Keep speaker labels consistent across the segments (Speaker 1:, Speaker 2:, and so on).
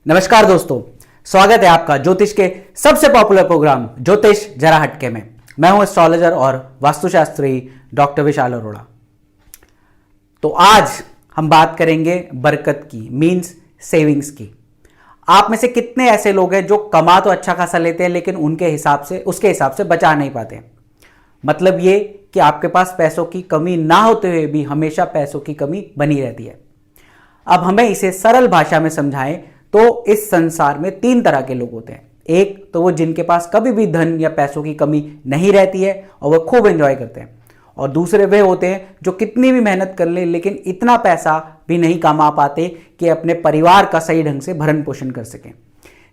Speaker 1: नमस्कार दोस्तों, स्वागत है आपका ज्योतिष के सबसे पॉपुलर प्रोग्राम ज्योतिष जरा हटके में। मैं हूं एस्ट्रोलॉजर और वास्तुशास्त्री डॉक्टर विशाल अरोड़ा। तो आज हम बात करेंगे बरकत की, मींस सेविंग्स की। आप में से कितने ऐसे लोग हैं जो कमा तो अच्छा खासा लेते हैं लेकिन उसके हिसाब से बचा नहीं पाते। मतलब ये कि आपके पास पैसों की कमी ना होते हुए भी हमेशा पैसों की कमी बनी रहती है। अब हमें इसे सरल भाषा में समझाएं तो इस संसार में तीन तरह के लोग होते हैं। एक तो वो जिनके पास कभी भी धन या पैसों की कमी नहीं रहती है और वो खूब एंजॉय करते हैं, और दूसरे वे होते हैं जो कितनी भी मेहनत कर ले लेकिन इतना पैसा भी नहीं कमा पाते कि अपने परिवार का सही ढंग से भरण पोषण कर सकें।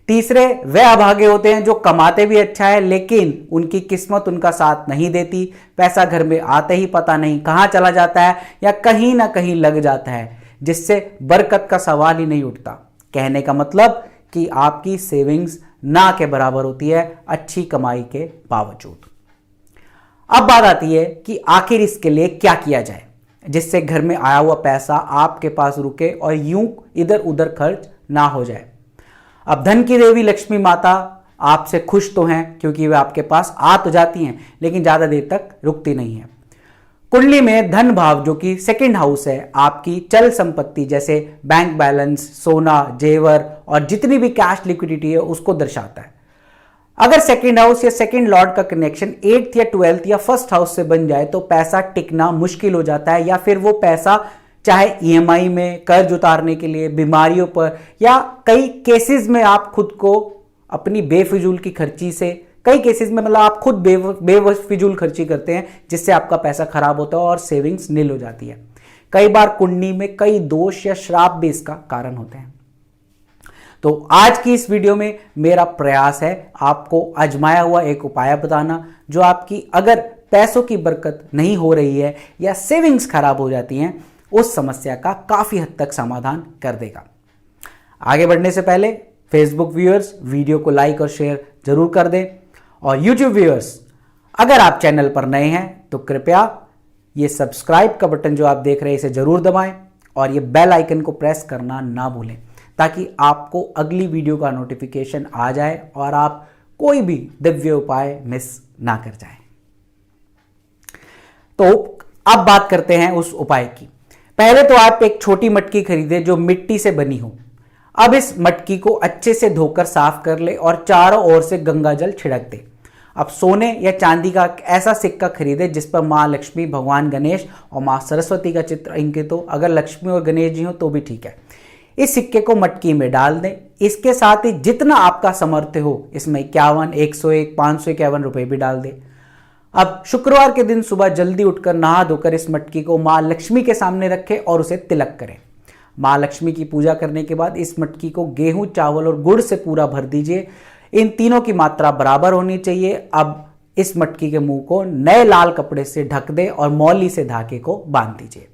Speaker 1: तीसरे वे अभागे होते हैं जो कमाते भी अच्छा है लेकिन उनकी किस्मत उनका साथ नहीं देती। पैसा घर में आते ही पता नहीं कहां चला जाता है या कहीं ना कहीं लग जाता है, जिससे बरकत का सवाल ही नहीं उठता। कहने का मतलब कि आपकी सेविंग्स ना के बराबर होती है अच्छी कमाई के बावजूद। अब बात आती है कि आखिर इसके लिए क्या किया जाए जिससे घर में आया हुआ पैसा आपके पास रुके और यूं इधर उधर खर्च ना हो जाए। अब धन की देवी लक्ष्मी माता आपसे खुश तो हैं क्योंकि वे आपके पास आ तो जाती हैं लेकिन ज्यादा देर तक रुकती नहीं है। कुंडली में धन भाव जो कि सेकंड हाउस है, आपकी चल संपत्ति जैसे बैंक बैलेंस, सोना, जेवर और जितनी भी कैश लिक्विडिटी है उसको दर्शाता है। अगर सेकंड हाउस या सेकंड लॉर्ड का कनेक्शन 8th या 12th या फर्स्ट हाउस से बन जाए तो पैसा टिकना मुश्किल हो जाता है, या फिर वो पैसा चाहे ईएमआई में, कर्ज उतारने के लिए, बीमारियों पर, या कई केसेस में आप खुद को अपनी बेफिजूल की खर्ची से, कई केसेस में मतलब आप खुद बेफिजूल खर्ची करते हैं जिससे आपका पैसा खराब होता है और सेविंग्स नील हो जाती है। कई बार कुंडली में कई दोष या श्राप भी इसका कारण होते हैं। तो आज की इस वीडियो में मेरा प्रयास है आपको आजमाया हुआ एक उपाय बताना जो आपकी अगर पैसों की बरकत नहीं हो रही है या सेविंग्स खराब हो जाती हैं उस समस्या का काफी हद तक समाधान कर देगा। आगे बढ़ने से पहले फेसबुक व्यूअर्स वीडियो को लाइक और शेयर जरूर कर दें, और यूट्यूब व्यूअर्स अगर आप चैनल पर नए हैं तो कृपया ये सब्सक्राइब का बटन जो आप देख रहे हैं इसे जरूर दबाएं और ये बेल आइकन को प्रेस करना ना भूलें ताकि आपको अगली वीडियो का नोटिफिकेशन आ जाए और आप कोई भी दिव्य उपाय मिस ना कर जाएं। तो अब बात करते हैं उस उपाय की। पहले तो आप एक छोटी मटकी खरीदें जो मिट्टी से बनी हो। अब इस मटकी को अच्छे से धोकर साफ कर ले और चारों ओर से गंगा जल छिड़क दे। अब सोने या चांदी का ऐसा सिक्का खरीदे जिस पर मां लक्ष्मी, भगवान गणेश और मां सरस्वती का चित्र अंकित हो। अगर लक्ष्मी और गणेश जी हो तो भी ठीक है। इस सिक्के को मटकी में डाल दें। इसके साथ ही जितना आपका सामर्थ्य हो, इसमें 51, 101, 551 रुपए भी डाल दें। अब शुक्रवार के दिन सुबह जल्दी उठकर नहा धोकर इस मटकी को मां लक्ष्मी के सामने रखें और उसे तिलक करें। मां लक्ष्मी की पूजा करने के बाद इस मटकी को गेहूं, चावल और गुड़ से पूरा भर दीजिए। इन तीनों की मात्रा बराबर होनी चाहिए। अब इस मटकी के मुंह को नए लाल कपड़े से ढक दें और मौली से धागे को बांध दीजिए।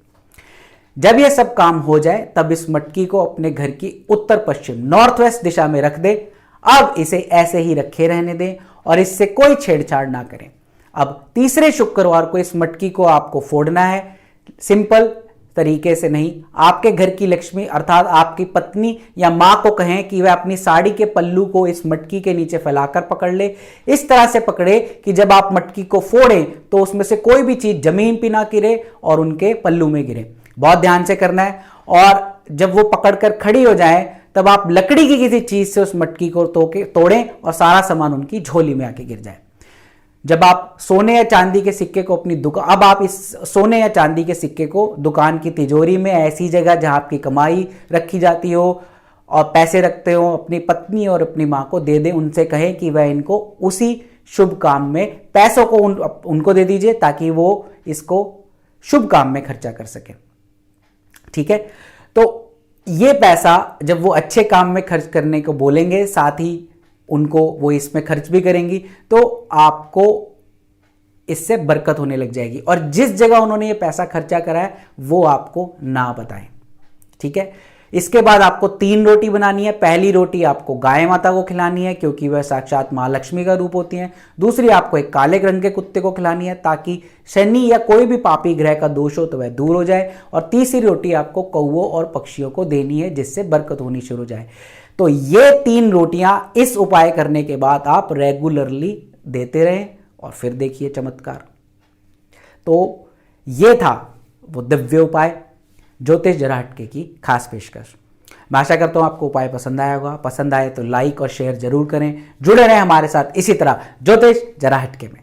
Speaker 1: जब यह सब काम हो जाए तब इस मटकी को अपने घर की उत्तर पश्चिम, नॉर्थ वेस्ट दिशा में रख दें। अब इसे ऐसे ही रखे रहने दें और इससे कोई छेड़छाड़ ना करें। अब तीसरे शुक्रवार को इस मटकी को आपको फोड़ना है, सिंपल तरीके से नहीं। आपके घर की लक्ष्मी अर्थात आपकी पत्नी या मां को कहें कि वह अपनी साड़ी के पल्लू को इस मटकी के नीचे फैलाकर पकड़ ले। इस तरह से पकड़े कि जब आप मटकी को फोड़ें तो उसमें से कोई भी चीज जमीन पे ना गिरे और उनके पल्लू में गिरे। बहुत ध्यान से करना है। और जब वो पकड़कर खड़ी हो जाए तब आप लकड़ी की किसी चीज से उस मटकी को तोड़ें और सारा सामान उनकी झोली में आके गिर जाए। जब आप सोने या चांदी के सिक्के को अपनी दुकान, अब आप इस सोने या चांदी के सिक्के को दुकान की तिजोरी में, ऐसी जगह जहां आपकी कमाई रखी जाती हो और पैसे रखते हो, अपनी पत्नी और अपनी मां को दे दें। उनसे कहें कि वह इनको उसी शुभ काम में पैसों को उनको दे दीजिए ताकि वो इसको शुभ काम में खर्चा कर सके। ठीक है, तो ये पैसा जब वो अच्छे काम में खर्च करने को बोलेंगे, साथ ही उनको वो इसमें खर्च भी करेंगी, तो आपको इससे बरकत होने लग जाएगी। और जिस जगह उन्होंने ये पैसा खर्चा करा है वो आपको ना बताएं। ठीक है, इसके बाद आपको 3 रोटी बनानी है। पहली रोटी आपको गाय माता को खिलानी है क्योंकि वह साक्षात मां लक्ष्मी का रूप होती हैं। दूसरी आपको एक काले रंग के कुत्ते को खिलानी है ताकि शनि या कोई भी पापी ग्रह का दोष हो तो वह दूर हो जाए। और तीसरी रोटी आपको कौवों और पक्षियों को देनी है जिससे बरकत होनी शुरू हो जाए। तो ये 3 रोटियां इस उपाय करने के बाद आप रेगुलरली देते रहें और फिर देखिए चमत्कार। तो ये था वो दिव्य उपाय, ज्योतिष जरा हटके की खास पेशकश। मैं आशा करता हूं आपको उपाय पसंद आया होगा। पसंद आए तो लाइक और शेयर जरूर करें। जुड़े रहें हमारे साथ इसी तरह ज्योतिष जरा हटके में।